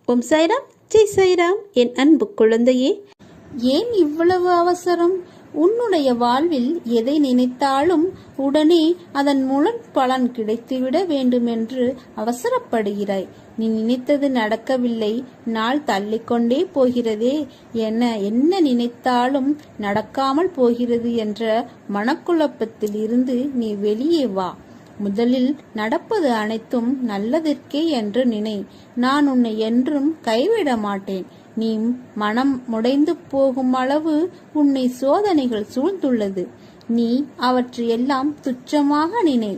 ஓம் சாய்ராம், ஜெய் சாய்ராம். என் அன்பு குழந்தையே, ஏன் இவ்வளவு அவசரம்? உன்னுடைய வாழ்வில் எதை நினைத்தாலும் உடனே அதன் மூலம் பலன் கிடைத்துவிட வேண்டுமென்று அவசரப்படுகிறாய். நீ நினைத்தது நடக்கவில்லை, நாள் தள்ளிக்கொண்டே போகிறதே, என்ன நினைத்தாலும் நடக்காமல் போகிறது என்ற மனக்குழப்பத்தில் இருந்து நீ வெளியே வா. முதலில் நடப்பது அனைத்தும் நல்லதற்கே என்று நினை. நான் உன்னை என்றும் கைவிட மாட்டேன். நீ மனம் முடைந்து போகும் அளவு உன்னை சோதனைகள் சூழ்ந்துள்ளது. நீ அவற்றையெல்லாம் துச்சமாக நினை.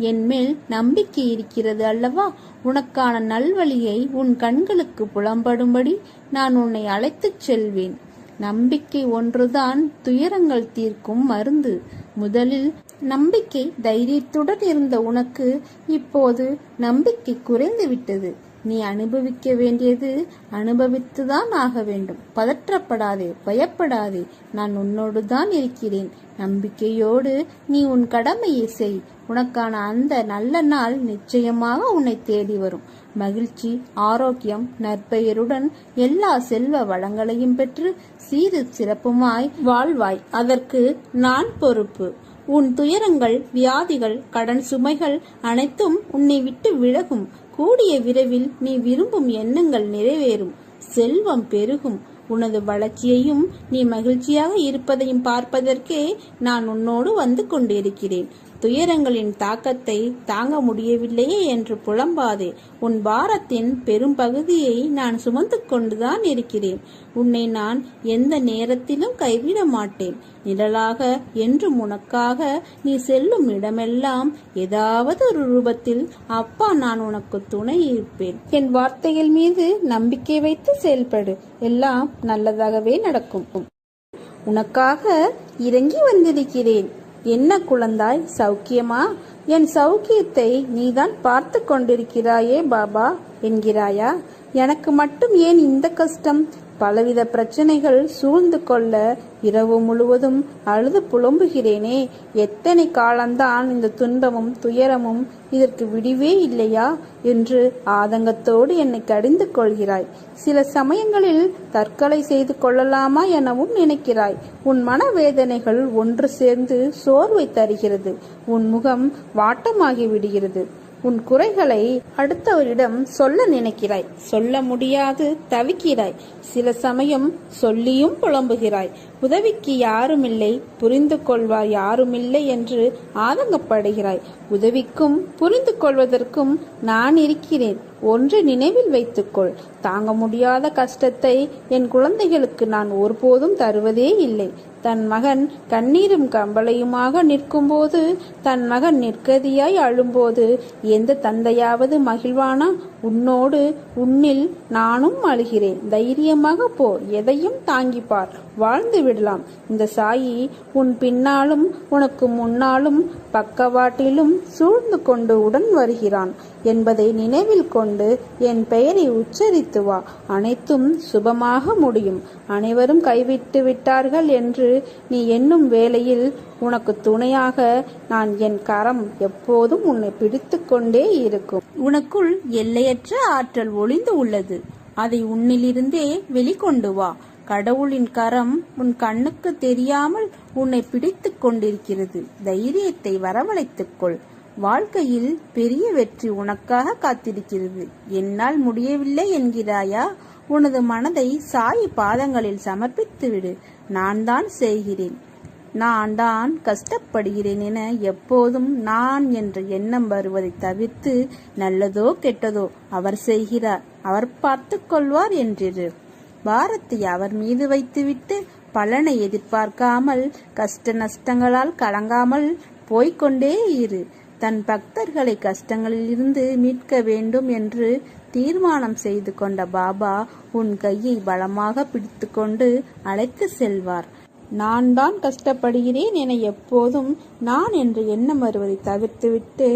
என் மேல் நம்பிக்கை இருக்கிறது அல்லவா? உனக்கான நல்வழியை உன் கண்களுக்கு புலம்படும்படி நான் உன்னை அழைத்துச் செல்வேன். நம்பிக்கை ஒன்றுதான் துயரங்கள் தீர்க்கும் மருந்து. முதலில் நம்பிக்கை தைரியத்துடன் இருந்த உனக்கு இப்போது நம்பிக்கை குறைந்து விட்டது. நீ அனுபவிக்க வேண்டியது அனுபவித்துதான் ஆக வேண்டும். பதற்றப்படாதே, பயப்படாதே. நான் உன்னோடு தான் இருக்கிறேன். நம்பிக்கையோடு நீ உன் கடமையை செய். உனக்கான அந்த நல்ல நாள் நிச்சயமாக உன்னை தேடி வரும். மகிழ்ச்சி, ஆரோக்கியம், நற்பெயருடன் எல்லா செல்வ வளங்களையும் பெற்று சீரு சிறப்புமாய் வாழ்வாய். அதற்கு நான் பொறுப்பு. உன் துயரங்கள், வியாதிகள், கடன் சுமைகள் அனைத்தும் உன்னை விட்டு விலகும். கூடிய விரைவில் நீ விரும்பும் எண்ணங்கள் நிறைவேறும். செல்வம் பெருகும். உனது வளர்ச்சியையும் நீ மகிழ்ச்சியாக இருப்பதையும் பார்ப்பதற்கே நான் உன்னோடு வந்து கொண்டிருக்கிறேன். துயரங்களின் தாக்கத்தை தாங்க முடியவில்லையே என்று புலம்பாதே. உன் பாரத்தின் பெரும் பகுதியை நான் சுமந்து கொண்டுதான் இருக்கிறேன். உன்னை நான் எந்த நேரத்திலும் கைவிட மாட்டேன். நிழலாக என்றும் உனக்காக நீ செல்லும் இடமெல்லாம் ஏதாவது ஒரு ரூபத்தில் அப்பா நான் உனக்கு துணை இருப்பேன். என் வார்த்தைகள் மீது நம்பிக்கை வைத்து செயல்படு. எல்லாம் நல்லதாகவே நடக்கும். உனக்காக இறங்கி வந்திருக்கிறேன். என்ன குழந்தாய், சௌக்கியமா? என் சௌக்கியத்தை நீதான் பார்த்து கொண்டிருக்கிறாயே பாபா என்கிறாயா? எனக்கு மட்டும் ஏன் இந்த கஷ்டம்? பலவித பிரச்சனைகள் சூழ்ந்து கொள்ள இரவு முழுவதும் அழுது புலம்புகிறேனே. எத்தனை காலம்தான் இந்த துன்பமும் துயரமும்? இதற்கு விடிவே இல்லையா என்று ஆதங்கத்தோடு என்னை கடிந்து கொள்கிறாய். சில சமயங்களில் தற்கொலை செய்து கொள்ளலாமா எனவும் நினைக்கிறாய். உன் மனவேதனைகள் ஒன்று சேர்ந்து சோர்வை தருகிறது. உன் முகம் வாட்டமாகி விடுகிறது. உன் குறைகளை அடுத்தவரிடம் சொல்ல நினைக்கிறாய். சொல்ல முடியாது தவிக்கிறாய். சில சமயம் சொல்லியும் புலம்புகிறாய். உதவிக்கு யாருமில்லை, புரிந்து கொள்வார் யாருமில்லை என்று ஆதங்கப்படுகிறாய். உதவிக்கும் புரிந்து கொள்வதற்கும் நான் இருக்கிறேன். ஒன்று நினைவில் வைத்துக்கொள். தாங்க முடியாத கஷ்டத்தை என் குழந்தைகளுக்கு நான் ஒருபோதும் தருவதே இல்லை. தன் மகன் கண்ணீரும் கம்பளையுமாக நிற்கும்போது, தன் மகன் நிற்கதியாய் அழும்போது எந்த தந்தையாவது மகிழ்வானா? உன்னோடு உன்னில் நானும் அழுகிறேன். தைரியமாக போ. எதையும் தாங்கிப்பார். வாழ்ந்து விடலாம். இந்த சாயி உன் பின்னாலும் உனக்கு முன்னாலும் பக்கவாட்டிலும் சூழ்ந்து கொண்டு உடன் வருகிறான் என்பதை நினைவில் கொண்டு என் பெயரை உச்சரித்து வா. அனைத்தும் சுபமாக முடியும். அனைவரும் கைவிட்டு விட்டார்கள் என்று நீ எண்ணும் வேளையில் உனக்கு துணையாக நான் என் கரம் எப்போதும் உன்னை பிடித்து கொண்டே இருக்கும். உனக்குள் எல்லையற்ற ஆற்றல் ஒளிந்து உள்ளது. அதை உன்னிலிருந்தே வெளிக்கொண்டு வா. கடவுளின் கரம் உன் கண்ணுக்கு தெரியாமல் உன்னை பிடித்து கொண்டிருக்கிறது. தைரியத்தை வரவழைத்துக்கொள். வாழ்க்கையில் பெரிய வெற்றி உனக்காக காத்திருக்கிறது. என்னால் முடியவில்லை என்கிறாயா? உனது மனதை சாய் பாதங்களில் சமர்ப்பித்து விடு. நான் தான் செய்கிறேன், நான் தான் கஷ்டப்படுகிறேன் என எப்போதும் நான் என்ற எண்ணம் வருவதை தவிர்த்து நல்லதோ கெட்டதோ அவர் செய்கிறார், அவர் பார்த்து கொள்வார் என்றிரு. பாரத்தை அவர் மீது வைத்துவிட்டு பலனை எதிர்பார்க்காமல் கஷ்ட நஷ்டங்களால் கலங்காமல் போய்கொண்டே இரு. தன் பக்தர்களை கஷ்டங்களில் இருந்து மீட்க வேண்டும் என்று தீர்மானம் செய்து கொண்ட பாபா உன் கையை பலமாக பிடித்து கொண்டு அழைத்து செல்வார். நான் தான் கஷ்டப்படுகிறேன் என எப்போதும் நான் என்ற எண்ணம் வருவதை தவிர்த்துவிட்டு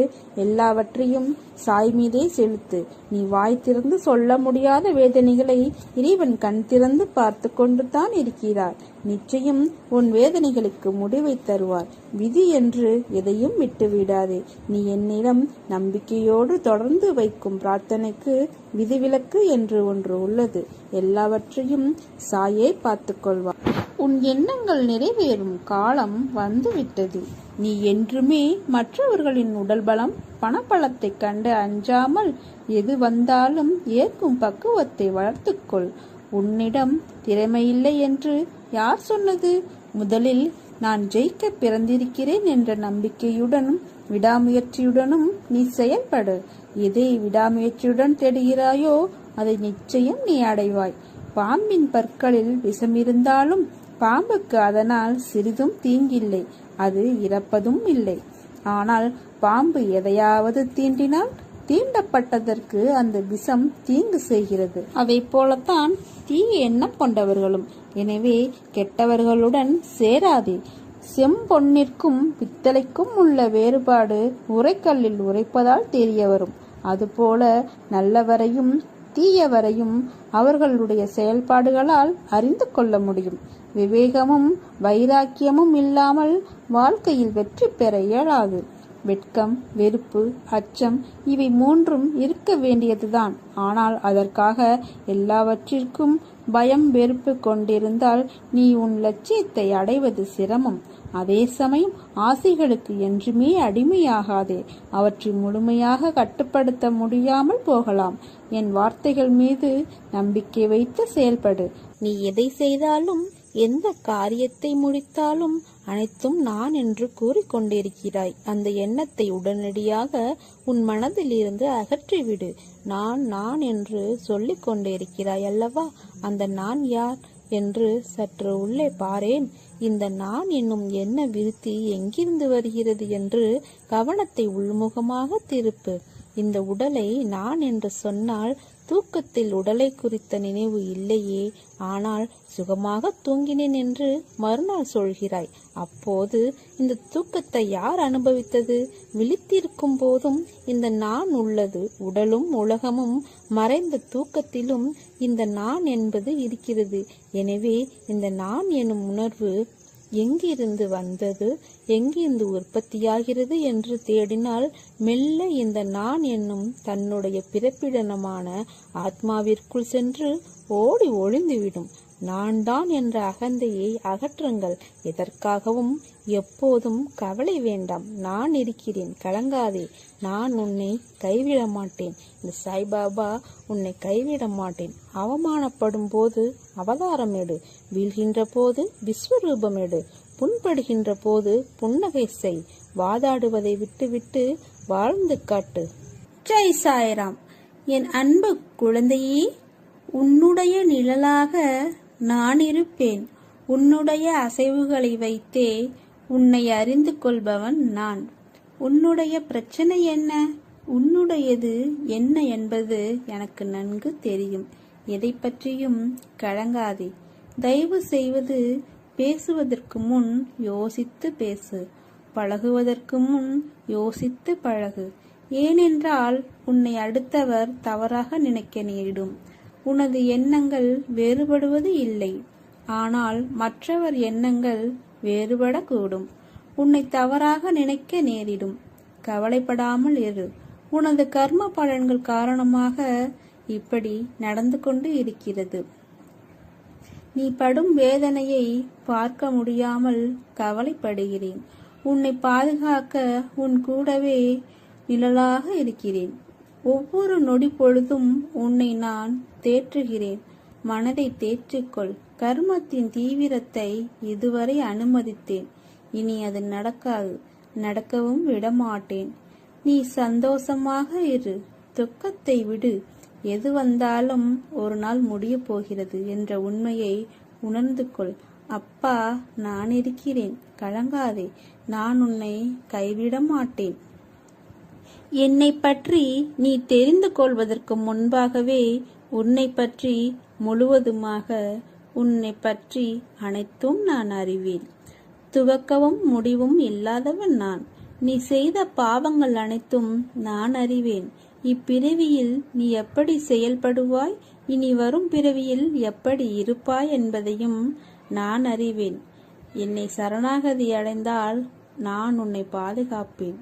எல்லாவற்றையும் சாய் மீதே செலுத்து. நீ வாய் திறந்து சொல்ல முடியாத வேதனைகளை இறைவன் கண் திறந்து பார்த்து கொண்டுதான் இருக்கிறார். நிச்சயம் உன் வேதனைகளுக்கு முடிவை தருவார். விதி என்று எதையும் விட்டுவிடாதே. நீ என்னிடம் நம்பிக்கையோடு தொடர்ந்து வைக்கும் பிரார்த்தனைக்கு விதிவிலக்கு என்று ஒன்று உள்ளது. எல்லாவற்றையும் சாயே பார்த்து கொள்வார். உன் எண்ணங்கள் நிறைவேறும் காலம் வந்துவிட்டது. நீ என்றுமே மற்றவர்களின் உடல் பலம் பணபலத்தை கண்டு அஞ்சாமல் எது வந்தாலும் ஏற்கும் பக்குவத்தை வளர்த்துக்கொள். உன்னிடம் திறமையில்லை என்று யார் சொன்னது? முதலில் நான் ஜெயிக்க பிறந்திருக்கிறேன் என்ற நம்பிக்கையுடனும் விடாமுயற்சியுடனும் நீ செயல்படு. எதை விடாமுயற்சியுடன் தேடுகிறாயோ அதை நிச்சயம் நீ அடைவாய். பாம்பின் பற்களில் விஷம் இருந்தாலும் பாம்புக்கு அதனால் சிறிதும் தீங்கில்லை, அது இறப்பதும் இல்லை. ஆனால் பாம்பு எதையாவது தீண்டினால் தீண்டப்பட்டதற்கு அந்த விஷம் தீங்கு செய்கிறது. அதை போலத்தான் தீய எண்ணம் கொண்டவர்களும். எனவே கெட்டவர்களுடன் சேராதே. செம்பொன்னிற்கும் பித்தளைக்கும் உள்ள வேறுபாடு உரைக்கல்லில் உரைப்பதால் தெரிய வரும். அதுபோல நல்லவரையும் தீயவரையும் அவர்களுடைய செயல்பாடுகளால் அறிந்து கொள்ள முடியும். விவேகமும் வைராக்கியமும் இல்லாமல் வாழ்க்கையில் வெற்றி பெற இயலாது. வெட்கம், வெறுப்பு, அச்சம் இவை மூன்றும் இருக்க வேண்டியதுதான். ஆனால் அதற்காக எல்லாவற்றிற்கும் பயம், வெறுப்பு கொண்டிருந்தால் நீ உன் லட்சியத்தை அடைவது சிரமம். அதே சமயம் ஆசைகளுக்கு என்றுமே அடிமையாகாதே. அவற்றை முழுமையாக கட்டுப்படுத்த முடியாமல் போகலாம். என் வார்த்தைகள் மீது நம்பிக்கை வைத்து செயல்படு. நீ எதை செய்தாலும் எந்த காரியத்தை முடித்தாலும் அனைத்தும் நான் என்று கூறிக்கொண்டிருக்கிறாய். அந்த எண்ணத்தை உடனடியாக உன் மனதில் இருந்து அகற்றிவிடு. நான் நான் என்று சொல்லிக் கொண்டிருக்கிறாய் அல்லவா? அந்த நான் யார் என்று சற்று உள்ளே பாரேன். இந்த நான் என்னும் எண்ண விருத்தி எங்கிருந்து வருகிறது என்று கவனத்தை உள்முகமாக திருப்பு. இந்த உடலை நான் என்று சொன்னால் தூக்கத்தில் உடலை குறித்த நினைவு இல்லையே. ஆனால் சுகமாக தூங்கினேன் என்று மறுநாள் சொல்கிறாய். அப்போது இந்த தூக்கத்தை யார் அனுபவித்தது? விழித்திருக்கும் போதும் இந்த நான் உள்ளது. உடலும் உலகமும் மறைந்த தூக்கத்திலும் இந்த நான் என்பது இருக்கிறது. எனவே இந்த நான் எனும் உணர்வு எங்கிருந்து வந்தது, எங்கிருந்து உற்பத்தியாகிறது என்று தேடினால் மெல்ல இந்த நான் என்னும் தன்னுடைய பிறப்பிடமான ஆத்மாவிற்குள் சென்று ஓடி ஒளிந்துவிடும். நான் தான் என்ற அகந்தையை அகற்றுங்கள். எதற்காகவும் எப்போதும் கவலை வேண்டாம். நான் இருக்கிறேன், கலங்காதே. நான் உன்னை கைவிட மாட்டேன். இந்த சாய்பாபா உன்னை கைவிட மாட்டேன். அவமானப்படும் போது அவதாரம் எடு. வீழ்கின்ற போது விஸ்வரூபம் எடு. புண்படுகின்ற போது புன்னகை செய். வாதாடுவதை விட்டுவிட்டு வாழ்ந்து காட்டு. ஜெய் சாய்ராம். என் அன்பு குழந்தையே, உன்னுடைய நிழலாக நான் இருப்பேன். உன்னுடைய அசைவுகளை வைத்தே உன்னை அறிந்து கொள்பவன் நான். உன்னுடைய பிரச்சனை என்ன, உன்னுடையது என்ன என்பது எனக்கு நன்கு தெரியும். எதை பற்றியும் கலங்காதே. தயவு செய்வது பேசுவதற்கு முன் யோசித்து பேசு. பழகுவதற்கு முன் யோசித்து பழகு. ஏனென்றால் உன்னை அடுத்தவர் தவறாக நினைக்க நேரிடும். உனது எண்ணங்கள் வேறுபடுவது இல்லை, ஆனால் மற்றவர் எண்ணங்கள் வேறுபடக்கூடும். உன்னை தவறாக நினைக்க நேரிடும். கவலைப்படாமல் இரு. உனது கர்ம பலன்கள் காரணமாக இப்படி நடந்து கொண்டு இருக்கிறது. நீ படும் வேதனையை பார்க்க முடியாமல் கவலைப்படுகிறேன். உன்னை பாதுகாக்க உன் கூடவே நிழலாக இருக்கிறேன். ஒவ்வொரு நொடி பொழுதும் உன்னை நான் தேற்றுகிறேன். மனதை தேற்றிக்கொள். கர்மத்தின் தீவிரத்தை இதுவரை அனுமதித்தேன். இனி அது நடக்காது, நடக்கவும் விடமாட்டேன். நீ சந்தோஷமாக இரு. துக்கத்தை விடு. எது வந்தாலும் ஒரு நாள் முடிய போகிறது என்ற உண்மையை உணர்ந்து கொள். அப்பா நான் இருக்கிறேன், கலங்காதே. நான் உன்னை கைவிட மாட்டேன். என்னை பற்றி நீ தெரிந்து கொள்வதற்கு முன்பாகவே உன்னை பற்றி முழுவதுமாக, உன்னை பற்றி அனைத்தும் நான் அறிவேன். துவக்கவும் முடிவும் இல்லாதவன் நான். நீ செய்த பாவங்கள் அனைத்தும் நான் அறிவேன். இப்பிறவியில் நீ எப்படி செயல்படுவாய், இனி வரும் பிறவியில் எப்படி இருப்பாய் என்பதையும் நான் அறிவேன். என்னை சரணாகதி அடைந்தால் நான் உன்னை பாதுகாப்பேன்.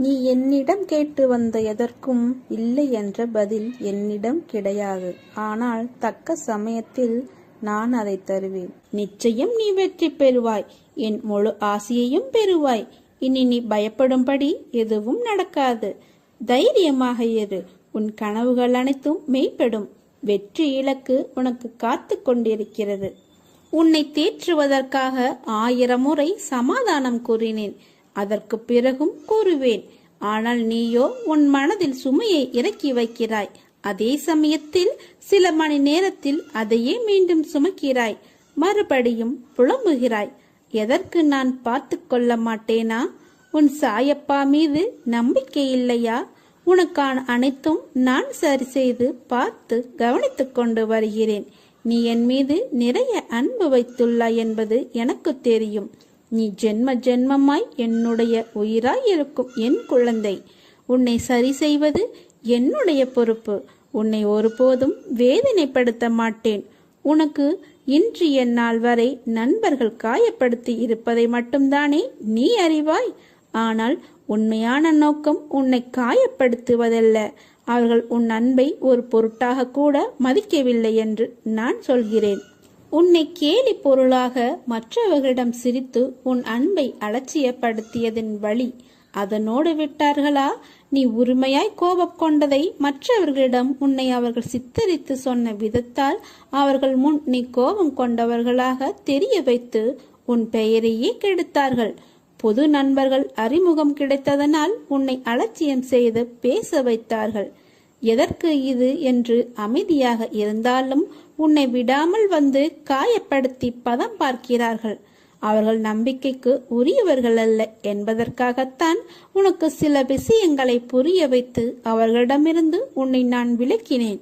நீ என்னிடம் கேட்டு வந்த எதற்கும் இல்லை என்ற பதில் என்னிடம் கிடையாது. ஆனால் தக்க சமயத்தில் நான் அதை தருவேன். நிச்சயம் நீ வெற்றி பெறுவாய். என் முழு ஆசையையும் பெறுவாய். இனி நீ பயப்படும்படி எதுவும் நடக்காது. தைரியமாக இரு. உன் கனவுகள் அனைத்தும் மெய்ப்படும். வெற்றி இலக்கு உனக்கு காத்து கொண்டிருக்கிறது. உன்னை தேற்றுவதற்காக 1000 முறை சமாதானம் கூறினேன். அதற்கு பிறகும் கூறுவேன். ஆனால் நீயோ உன் மனதில் சுமையை இறக்கி வைக்கிறாய். அதே சமயத்தில் சில மணி நேரத்தில் அதையே மீண்டும் சுமக்கிறாய். மறுபடியும் புலம்புகிறாய். எதற்கு நான் பார்த்து கொள்ள மாட்டேனா? உன் சாயப்பா மீது நம்பிக்கை இல்லையா? உனக்கான அனைத்தும் நான் சரி செய்து பார்த்து கவனித்துக் கொண்டு வருகிறேன். நீ என் மீது நிறைய அன்பு வைத்துள்ளாய் என்பது எனக்கு தெரியும். நீ ஜென்ம ஜென்மமாய் என்னுடைய உயிராய் இருக்கும் என் குழந்தை. உன்னை சரி செய்வது என்னுடைய பொறுப்பு. உன்னை ஒருபோதும் வேதனைப்படுத்த மாட்டேன். உனக்கு இன்றைய நாள் வரை நண்பர்கள் காயப்படுத்தி இருப்பதை மட்டும்தானே நீ அறிவாய். ஆனால் உண்மையான நோக்கம் உன்னை காயப்படுத்துவதல்ல. அவர்கள் உன் அன்பை ஒரு பொருட்டாக கூட மதிக்கவில்லை என்று நான் சொல்கிறேன். உன்னை கேலி பொருளாக மற்றவர்களிடம் சிரித்து உன் அன்பை அலட்சியப்படுத்தியதின் வழி அதனோடு விட்டார்களா? நீ உரிமையாய் கோபம் கொண்டதை மற்றவர்களிடம் உன்னை அவர்கள் சித்தரித்து சொன்ன விதத்தால் அவர்கள் முன் நீ கோபம் கொண்டவர்களாக தெரிய வைத்து உன் பெயரையே கெடுத்தார்கள். பொது நண்பர்கள் அறிமுகம் கிடைத்ததனால் உன்னை அலட்சியம் செய்து பேச வைத்தார்கள். எதற்கு இது என்று அமைதியாக இருந்தாலும் உன்னை விடாமல் வந்து காயப்படுத்தி பதம் பார்க்கிறார்கள். அவர்கள் நம்பிக்கைக்கு உரியவர்கள் அல்ல என்பதற்காகத்தான் உனக்கு சில விஷயங்களை புரிய வைத்து அவர்களிடமிருந்து உன்னை நான் விலக்கினேன்.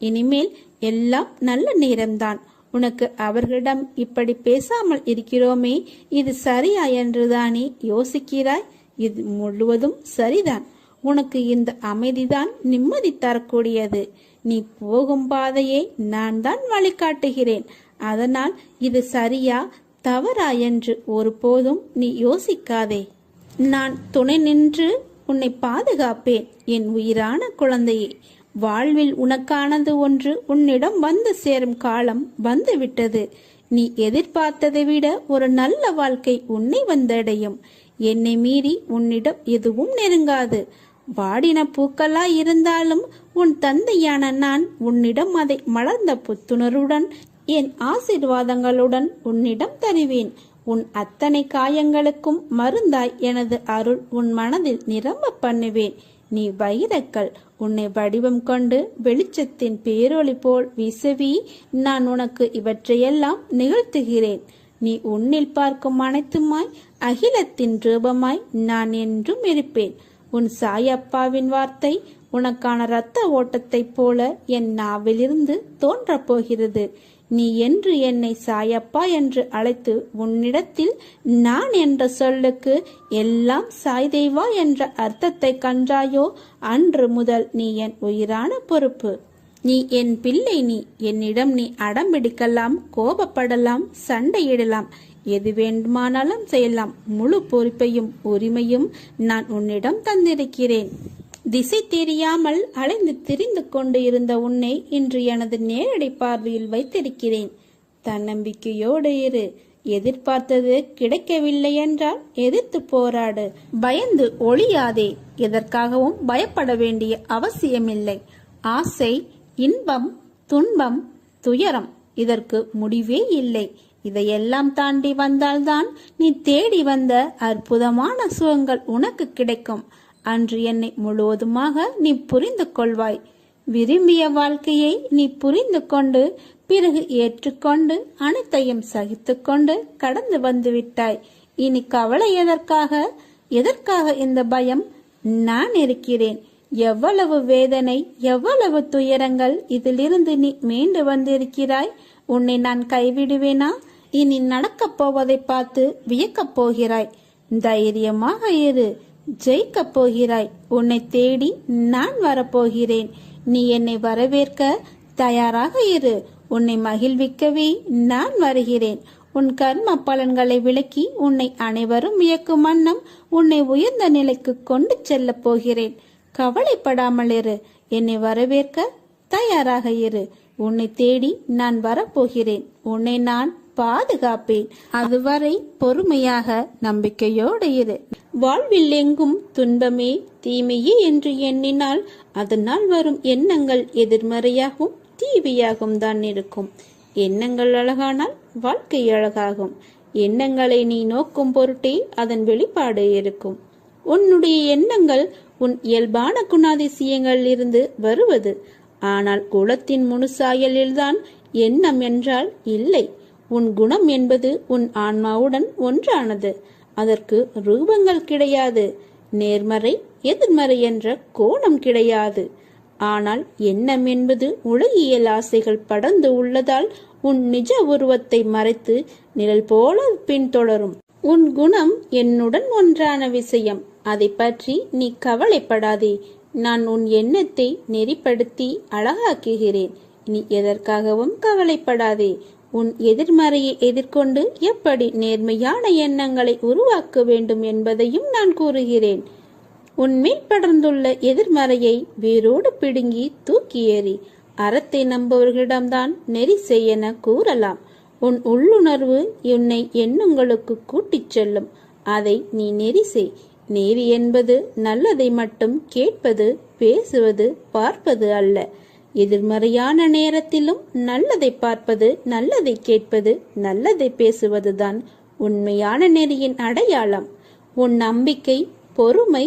இனிமேல் எல்லாம் நல்ல நேரம்தான். உனக்கு அவர்களிடம் இப்படி பேசாமல் இருக்கிறோமே, இது சரியா என்றுதானே யோசிக்கிறாய்? இது முழுவதும் சரிதான். உனக்கு இந்த அமைதிதான் நிம்மதி தரக்கூடியது. நீ போகும் பாதையை நான் தான் வழிகாட்டுகிறேன். அதனால் இது சரியா தவறா என்று ஒருபோதும் நீ யோசிக்காதே. நான் துணை நின்று உன்னை பாதுகாப்பேன். என் உயிரான குழந்தையே, வாழ்வில் உனக்கானது ஒன்று உன்னிடம் வந்து சேரும் காலம் வந்துவிட்டது. நீ எதிர்பார்த்ததை விட ஒரு நல்ல வாழ்க்கை உன்னை வந்தடையும். என்னை மீறி உன்னிடம் எதுவும் நெருங்காது. வாடின பூக்களாய் இருந்தாலும் உன் தந்தையான நான் உன்னிடம் அதை மலர்ந்த புத்துணர்வுடன் என் ஆசீர்வாதங்களுடன் உன்னிடம் தருவேன். உன் அத்தனை காயங்களுக்கும் மருந்தாய் எனது அருள் உன் மனதில் நிரம்ப பண்ணுவேன். நீ வைரக்கல். உன்னை வடிவம் கொண்டு வெளிச்சத்தின் பேரொளி போல் வீசவி நான் உனக்கு இவற்றையெல்லாம் நிகழ்த்துகிறேன். நீ உன்னில் பார்க்கும் அனைத்துமாய் அகிலத்தின் ரூபமாய் நான் என்றும் இருப்பேன். உன் சாயப்பாவின் வார்த்தை உனக்கான இரத்த ஓட்டத்தைப் போல என் நாவிலிருந்து தோன்றப் போகிறது. நீ என்று என்னை சாயப்பா என்று அழைத்து உன்னிடத்தில் நான் என்ற சொல்லுக்கு எல்லாம் சாய்தேவா என்ற அர்த்தத்தை கண்டாயோ, அன்று முதல் நீ என் உயிரான பொறுப்பு. நீ என் பிள்ளை. நீ என்னிடம் நீ அடம்பிடிக்கலாம், கோபப்படலாம், சண்டையிடலாம், எது வேண்டுமானாலும் செய்யலாம். முழு பொறுப்பையும் உரிமையும் நான் உன்னிடம் தந்திருக்கிறேன். திசை தெரியாமல் அலைந்து திரிந்து கொண்டு இருந்த உன்னை இன்று எனது நேரடி பார்வையில் வைத்திருக்கிறேன். தன்னம்பிக்கையோடு இரு. எதிர்பார்த்தது கிடைக்கவில்லை என்றால் எதிர்த்து போராடு. பயந்து ஒளியாதே. எதற்காகவும் பயப்பட வேண்டிய அவசியமில்லை. ஆசை, இன்பம், துன்பம், துயரம் இதற்கு முடிவே இல்லை. இதையெல்லாம் தாண்டி வந்தால்தான் நீ தேடி வந்த அற்புதமான சுகங்கள் உனக்கு கிடைக்கும். அன்று என்னை முழுவதுமாக நீ புரிந்து கொள்வாய். விரும்பிய வாழ்க்கையை நீ புரிந்து கொண்டு பிறகு ஏற்றுக்கொண்டு அனைத்தையும் சகித்து கொண்டு கடந்து வந்து விட்டாய். இனி கவலை எதற்காக? எதற்காக இந்த பயம்? நான் இருக்கிறேன். எவ்வளவு வேதனை, எவ்வளவு துயரங்கள், இதிலிருந்து நீ மீண்டு வந்திருக்கிறாய். உன்னை நான் கைவிடுவேனா? இனி நடக்கப் போவதை பார்த்து வியக்கப் போகிறாய். தைரியமாக இரு, ஜெயிக்கப் போகிறாய். உன்னை தேடி நான் வரப்போகிறேன். நீ என்னை வரவேற்க தயாராக இரு. உன்னை மகிழ்விக்கவே நான் வருகிறேன். உன் கர்ம பலன்களை விளக்கி உன்னை அனைவரும் வியக்கும் வண்ணம் உன்னை உயர்ந்த நிலைக்கு கொண்டு செல்ல போகிறேன். கவலைப்படாமல் இரு. என்னை வரவேற்க தயாராக இரு. உன்னை தேடி நான் வரப்போகிறேன். உன்னை நான் பாதுகாப்பேன். அதுவரை பொறுமையாக நம்பிக்கையோடு இரு. வாழ்வில் எங்கும் துன்பமே தீமையே என்று எண்ணினால் அதனால் வரும் எண்ணங்கள் எதிர்மறையாகவும் தீவியாகவும் தான் இருக்கும். எண்ணங்கள் அழகானால் வாழ்க்கை அழகாகும். எண்ணங்களை நீ நோக்கும் பொருட்டே அதன் வெளிப்பாடு இருக்கும். உன்னுடைய எண்ணங்கள் உன் இயல்பான குணாதிசயங்கள் இருந்து வருவது. ஆனால் குலத்தின் முழுசாயலில்தான் எண்ணம் என்றால் இல்லை. உன் குணம் என்பது உன் ஆன்மாவுடன் ஒன்றானது. அதற்கு ரூபங்கள் கிடையாது. நேர்மறை எதிர்மறை என்ற கோணம் கிடையாது. ஆனால் எண்ணம் என்பது உலகியல் ஆசைகள் படர்ந்து உள்ளதால் உன் நிஜ உருவத்தை மறைத்து நிழல் போல பின்தொடரும். உன் குணம் என்னுடன் ஒன்றான விஷயம். அதை பற்றி நீ கவலைப்படாதே. நான் உன் எண்ணத்தை நெறிப்படுத்தி அழகாக்குகிறேன். நீ எதற்காகவும் கவலைப்படாதே. உன் எதிர்மறையை எதிர்கொண்டு எப்படி நேர்மையான எண்ணங்களை உருவாக்க வேண்டும் என்பதையும் நான் கூறுகிறேன். உன்மேல் படர்ந்துள்ள எதிர்மறையை வேரோடு பிடுங்கி தூக்கி ஏறி அறத்தை நம்புவர்களிடம்தான் நெறி செய்யென கூறலாம். உன் உள்ளுணர்வு உன்னை எண்ணங்களுக்கு கூட்டிச் செல்லும். அதை நீ நெறி செய். நெறி என்பது நல்லதை மட்டும் கேட்பது, பேசுவது, பார்ப்பது அல்ல. எதிர்மறையான நேரத்திலும் நல்லதை பார்ப்பது, நல்லதை கேட்பது, நல்லதை பேசுவதுதான் உண்மையான நெறியின் அடையாளம். உன் நம்பிக்கை, பொறுமை,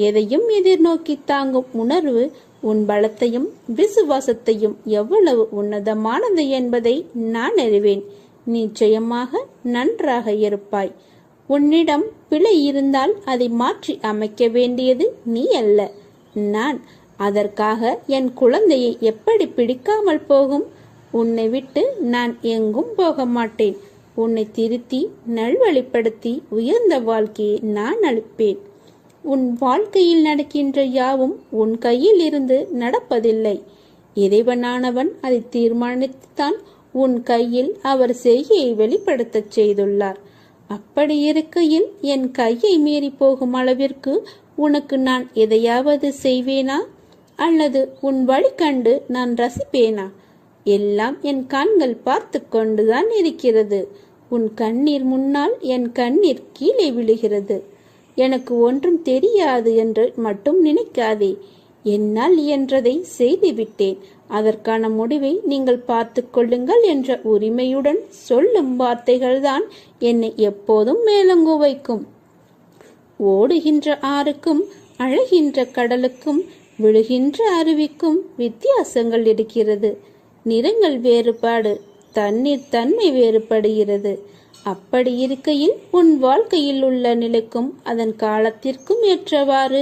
எதையும் எதிர்நோக்கி தாங்கும் உணர்வு உன் பலத்தையும் விசுவாசத்தையும் எவ்வளவு உன்னதமானது என்பதை நான் அறிவேன். நிச்சயமாக நன்றாக இருப்பாய். உன்னிடம் பிழை இருந்தால் அதை மாற்றி அமைக்க வேண்டியது நீ அல்ல, நான். அதற்காக என் குழந்தையை எப்படி பிடிக்காமல் போகும்? உன்னை விட்டு நான் எங்கும் போக மாட்டேன். உன்னை திருத்தி நல்வழிப்படுத்தி உயர்ந்த வாழ்க்கையை நான் அளிப்பேன். உன் வாழ்க்கையில் நடக்கின்ற யாவும் உன் கையில் இருந்து நடப்பதில்லை. இறைவனானவன் அதை தீர்மானித்துத்தான் உன் கையில் அவர் செய்கையை வெளிப்படுத்தச் செய்துள்ளார். அப்படி இருக்கையில் என் கையை மீறி போகும் அளவிற்கு உனக்கு நான் எதையாவது செய்வேனா? அல்லது உன் வழி கண்டு நான் ரசிப்பேனா? எல்லாம் என் கண்கள் பார்த்து கொண்டுதான் இருக்கிறது. உன் கண்ணீர் முன்னால் என் கண்ணீர் கீழே விழுகிறது. எனக்கு ஒன்றும் தெரியாது என்று மட்டும் நினைக்காதே. என்னால் இயன்றதை செய்துவிட்டேன். அதற்கான முடிவை நீங்கள் பார்த்து கொள்ளுங்கள் என்ற உரிமையுடன் சொல்லும் வார்த்தைகள்தான் என்னை எப்போதும் மேலங்கு வைக்கும். ஓடுகின்ற ஆறுக்கும் அழகின்ற கடலுக்கும் விழுகின்ற அருவிக்கும் வித்தியாசங்கள் இருக்கிறது. நிறங்கள் வேறுபாடு, தண்ணீர் தன்மை வேறுபடுகிறது. அப்படி இருக்கையில் உன் வாழ்க்கையில் உள்ள நிலைக்கும் அதன் காலத்திற்கும் ஏற்றவாறு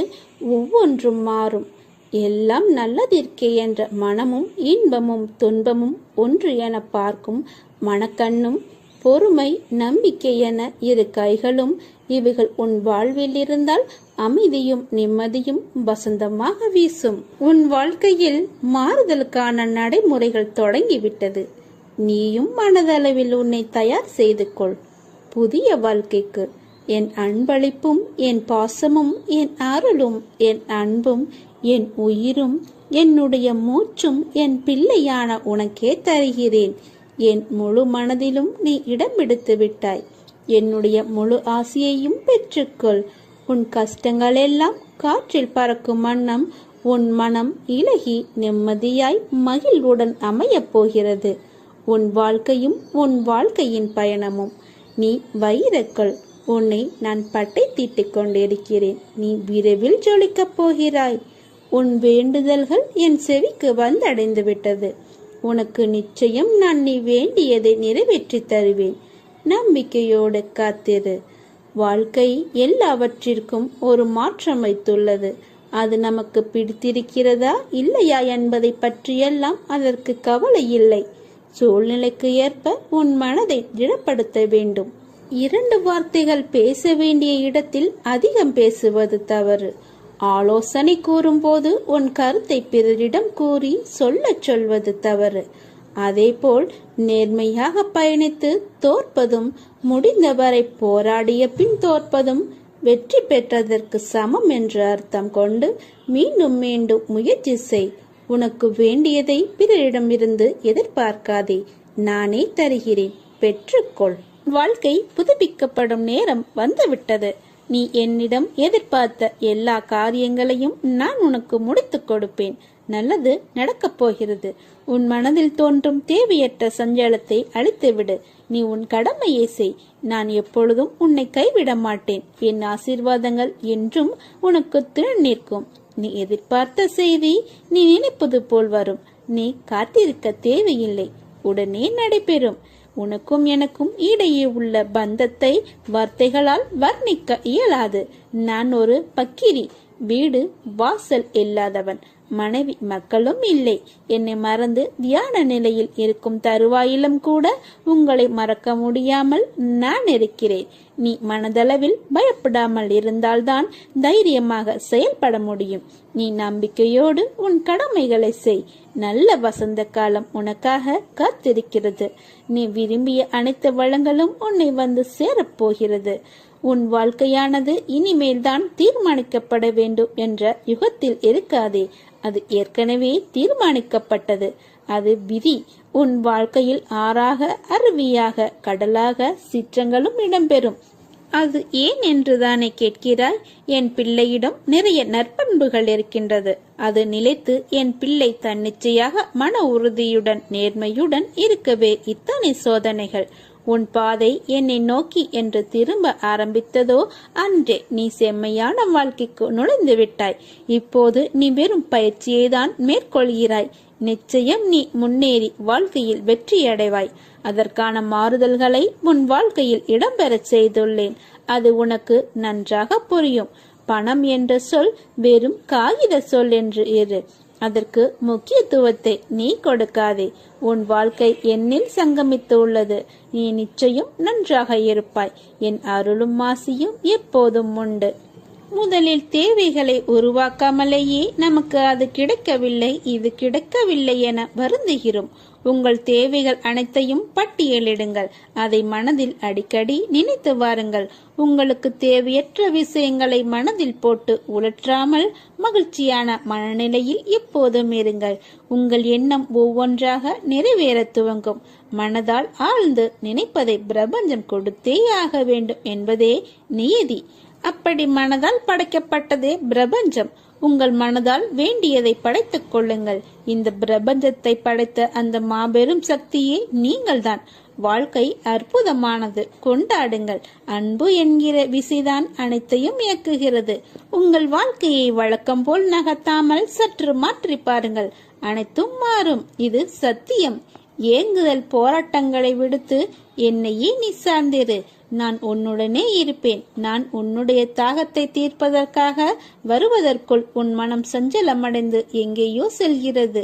ஒவ்வொன்றும் மாறும். எல்லாம் நல்லதிற்கே என்ற மனமும் இன்பமும் துன்பமும் ஒன்று என பார்க்கும் மனக்கண்ணும் பொறுமை நம்பிக்கை என இரு கைகளும் இவைகள் உன் வாழ்வில் இருந்தால் அமைதியும் நிம்மதியும் வசந்தமாக வீசும். உன் வாழ்க்கையில் மாறுதலுக்கான நடைமுறைகள் தொடங்கிவிட்டது. நீயும் மனதளவில் உன்னை தயார் செய்து கொள் புதிய வாழ்க்கைக்கு. என் அன்பளிப்பும் என் பாசமும் என் அருளும் என் அன்பும் என் உயிரும் என்னுடைய மூச்சும் என் பிள்ளையான உனக்கே தருகிறேன். என் முழு மனதிலும் நீ இடம் பிடித்து விட்டாய். என்னுடைய முழு ஆசையையும் பெற்றுக்கொள். உன் கஷ்டங்கள் எல்லாம் காற்றில் பறக்கும் வண்ணம் உன் மனம் இலகி நிம்மதியாய் மகிழ்வுடன் அமையப் போகிறது. உன் வாழ்க்கையும் உன் வாழ்க்கையின் பயணமும். நீ வைரக்கல். உன்னை நான் பட்டை தீட்டிக் கொண்டிருக்கிறேன். நீ விரைவில் ஜொலிக்கப் போகிறாய். உன் வேண்டுதல்கள் என் செவிக்கு வந்தடைந்து விட்டது. உனக்கு நிச்சயம் நான் நீ வேண்டியதை நிறைவேற்றி தருவேன். நம்பிக்கையோடு காத்திரு. வாழ்க்கை எல்லாவற்றிற்கும் ஒரு மாற்றம் வைத்துள்ளது. அது நமக்கு பிடித்திருக்கிறதா இல்லையா என்பதை பற்றியெல்லாம் அதற்கு கவலை இல்லை. சூழ்நிலைக்கு ஏற்ப உன் மனதை திடப்படுத்த வேண்டும். 2 வார்த்தைகள் பேச வேண்டிய இடத்தில் அதிகம் பேசுவது தவறு. ஆலோசனை கூறும்போது உன் கருத்தை பிறரிடம் கூறி சொல்லச் சொல்வது தவறு. அதேபோல் நேர்மையாக பயணித்து தோற்பதும், முடிந்தவரை போராடிய பின் தோற்பதும் வெற்றி பெற்றதற்கு சமம் என்று அர்த்தம் கொண்டு மீண்டும் மீண்டும் முயற்சி செய். உனக்கு வேண்டியதை பிறரிடமிருந்து எதிர்பார்க்காதே. நானே தருகிறேன், பெற்றுக்கொள். வாழ்க்கை புதுப்பிக்கப்படும் நேரம் வந்துவிட்டது. நீ என்னிடம் எதிர்பார்த்த எல்லா காரியங்களையும் நான் உனக்கு முடித்துக் கொடுப்பேன். நல்லது நடக்கப் போகிறது. உன் மனதில் தோன்றும் தேவையற்ற சஞ்சலத்தை அழித்துவிடு. நீ உன் கடமையை செய். நான் எப்பொழுதும் உன்னை கைவிட மாட்டேன். என் ஆசீர்வாதங்கள் என்றும் உனக்கு துணை நிற்கும். நீ எதிர்பார்த்த செய்தி நீ நினைப்பது போல் வரும். நீ காத்திருக்க தேவையில்லை, உடனே நடைபெறும். உனக்கும் எனக்கும் இடையே உள்ள பந்தத்தை வார்த்தைகளால் வர்ணிக்க இயலாது. நான் ஒரு பக்கிரி, வீடு வாசல் இல்லாதவன், மனைவி மக்களும் இல்லை. என்னை மறந்து தியான நிலையில் இருக்கும் தருவாயிலும் கூட உங்களை மறக்க முடியாமல் நான் இருக்கிறேன். நீ மனதளவில் பயப்படாமல் இருந்தால்தான் தைரியமாக செயல்பட முடியும். நீ நம்பிக்கையோடு உன் கடமைகளை செய். நல்ல வசந்த காலம் உனக்காக காத்திருக்கிறது. நீ விரும்பிய அனைத்து வளங்களும் உன்னை வந்து சேரப்போகிறது. உன் வாழ்க்கையானது இனிமேல் தான் தீர்மானிக்கப்பட வேண்டும் என்ற யுகத்தில் இருக்காதே. அது ஏற்கனவே தீர்மானிக்கப்பட்டது. அது விதி. உன் வாழ்க்கையில் ஆறாக, அருவியாக, கடலாக சிற்றங்களும் இடம்பெறும். அது ஏன் என்றுதானே கேட்கிறாய்? என் பிள்ளையிடம் நிறைய நற்பண்புகள் இருக்கின்றது. அது நிலைத்து என் பிள்ளை தன்னிச்சையாக மன உறுதியுடன் நேர்மையுடன் இருக்கவே இத்தனை சோதனைகள். உன் பாதை என்னை நோக்கி என்று திரும்ப ஆரம்பித்ததோ அன்றே நீ செம்மையான வாழ்க்கைக்கு நுழைந்து விட்டாய். இப்போது நீ வெறும் பயிற்சியை தான் மேற்கொள்கிறாய். நிச்சயம் நீ முன்னேறி வாழ்க்கையில் வெற்றியடைவாய். அதற்கான மாறுதல்களை உன் வாழ்க்கையில் இடம்பெறச் செய்துள்ளேன். அது உனக்கு நன்றாக புரியும். பணம் என்ற சொல் வெறும் காகித சொல் என்று இரு. அதற்கு முக்கியத்துவத்தை நீ கொடுக்காதே. உன் வாழ்க்கை என்னில் சங்கமித்து உள்ளது. நீ நிச்சயம் நன்றாக இருப்பாய். என் அருளும் ஆசியும் எப்போதும் உண்டு. முதலில் தேவைகளை உருவாக்காமலேயே நமக்கு அது கிடைக்கவில்லை, இது கிடைக்கவில்லை என வருந்துகிறோம். உங்கள் தேவைகள் அனைத்தையும் பட்டியலிடுங்கள். அதை மனதில் அடிக்கடி நினைத்து வாருங்கள். உங்களுக்கு தேவையற்ற விஷயங்களை மனதில் போட்டு உழற்றாமல் மகிழ்ச்சியான மனநிலையில் எப்போதும் இருங்கள். உங்கள் எண்ணம் ஒவ்வொன்றாக நிறைவேற துவங்கும். மனதால் ஆழ்ந்து நினைப்பதை பிரபஞ்சம் கொடுத்தே ஆக வேண்டும் என்பதே நியதி. அப்படி மனதால் படைக்கப்பட்டதே பிரபஞ்சம். உங்கள் மனதால் வேண்டியதை படைத்துக் கொள்ளுங்கள். இந்த பிரபஞ்சத்தை படைத்த அந்த மாபெரும் சக்தியே நீங்கள்தான். வாழ்க்கை அற்புதமானது, கொண்டாடுங்கள். அன்பு என்கிற விசைதான் அனைத்தையும் இயக்குகிறது. உங்கள் வாழ்க்கையை வழக்கம் போல் நகர்த்தாமல் சற்று மாற்றி பாருங்கள். அனைத்தும் மாறும். இது சத்தியம். ஏங்குதல் போராட்டங்களை விடுத்து என்னையே நீ சார்ந்திரு. நான் உன்னுடனே இருப்பேன். நான் உன்னுடைய தாகத்தை தீர்ப்பதற்காக வருவதற்குள் உன் மனம் சஞ்சலமடைந்து எங்கேயோ செல்கிறது.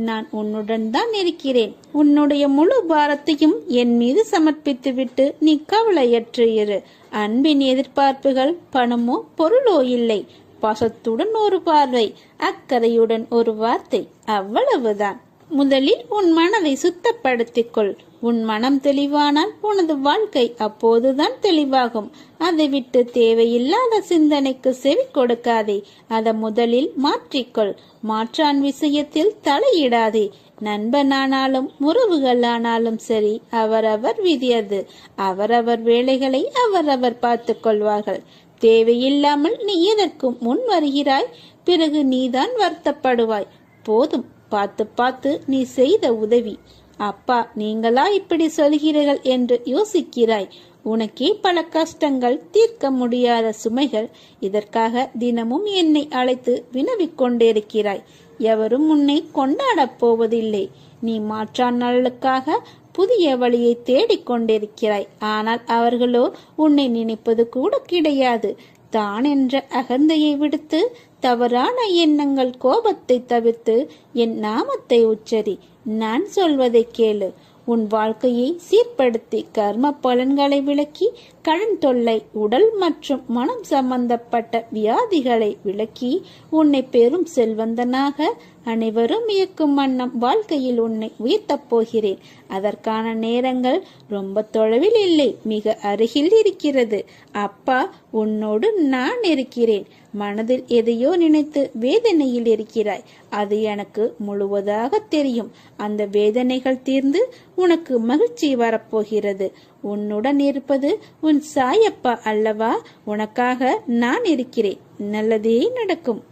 நான் உன்னுடன் தான் இருக்கிறேன். உன்னுடைய முழு பாரத்தையும் என் மீது சமர்ப்பித்து விட்டு நீ கவலையற்று இரு. அன்பின் எதிர்பார்ப்புகள் பணமோ பொருளோ இல்லை. பாசத்துடன் ஒரு பார்வை, அக்கறையுடன் ஒரு வார்த்தை, அவ்வளவுதான். முதலில் உன் மனதை சுத்தப்படுத்திக் கொள். உன் மனம் தெளிவானால் உனது வாழ்க்கை அப்போதுதான் தெளிவாகும். அதை விட்டு தேவையில்லாத சிந்தனைக்கு செவி கொடுக்காதே. அதை முதலில் மாற்றிக்கொள். மாற்றான் விஷயத்தில் தலையிடாதே. நண்பனானாலும் உறவுகளானாலும் சரி, அவரவர் விதியது. அவரவர் வேலைகளை அவரவர் பார்த்து கொள்வார்கள். தேவையில்லாமல் நீ எதற்கும் முன் வருகிறாய்? பிறகு நீதான் வருத்தப்படுவாய். போதும், பார்த்து பார்த்து நீ செய்த உதவி. அப்பா, நீங்களா இப்படி சொல்கிறீர்கள் என்று யோசிக்கிறாய். உனக்கே பல கஷ்டங்கள், தீர்க்க முடியாத சுமைகள். இதற்காக தினமும் என்னை அழைத்து வினவிக் கொண்டிருக்கிறாய். எவரும் உன்னை கொண்டாடப் போவதில்லை. நீ மாற்றான் நலனுக்காக புதிய வழியை தேடிக்கொண்டிருக்கிறாய். ஆனால் அவர்களோ உன்னை நினைப்பது கூட கிடையாது. தான் என்ற அகந்தையை விடுத்து, தவறான எண்ணங்கள், கோபத்தை தவிர்த்து என் நாமத்தை உச்சரி. நான் சொல்வதை கேளு. உன் வாழ்க்கையை சீர்படுத்தி கர்ம பலன்களை விளக்கி கடன் தொல்லை, உடல் மற்றும் மனம் சம்பந்தப்பட்ட வியாதிகளை விளக்கி உன்னை பெரும் செல்வந்தனாக அனைவரும் இயக்கும் வண்ணம் வாழ்க்கையில் உன்னை உயர்த்தப் போகிறேன். அதற்கான நேரங்கள் ரொம்ப தொலைவில் இல்லை, மிக அருகில் இருக்கிறது. அப்பா, உன்னோடு நான் இருக்கிறேன். மனதில் எதையோ நினைத்து வேதனையில் இருக்கிறாய். அது எனக்கு முழுவதாக தெரியும். அந்த வேதனைகள் தீர்ந்து உனக்கு மகிழ்ச்சி வரப்போகிறது. உன்னுடன் இருப்பது உன் சாயப்பா அல்லவா? உனக்காக நான் இருக்கிறேன். நல்லதே நடக்கும்.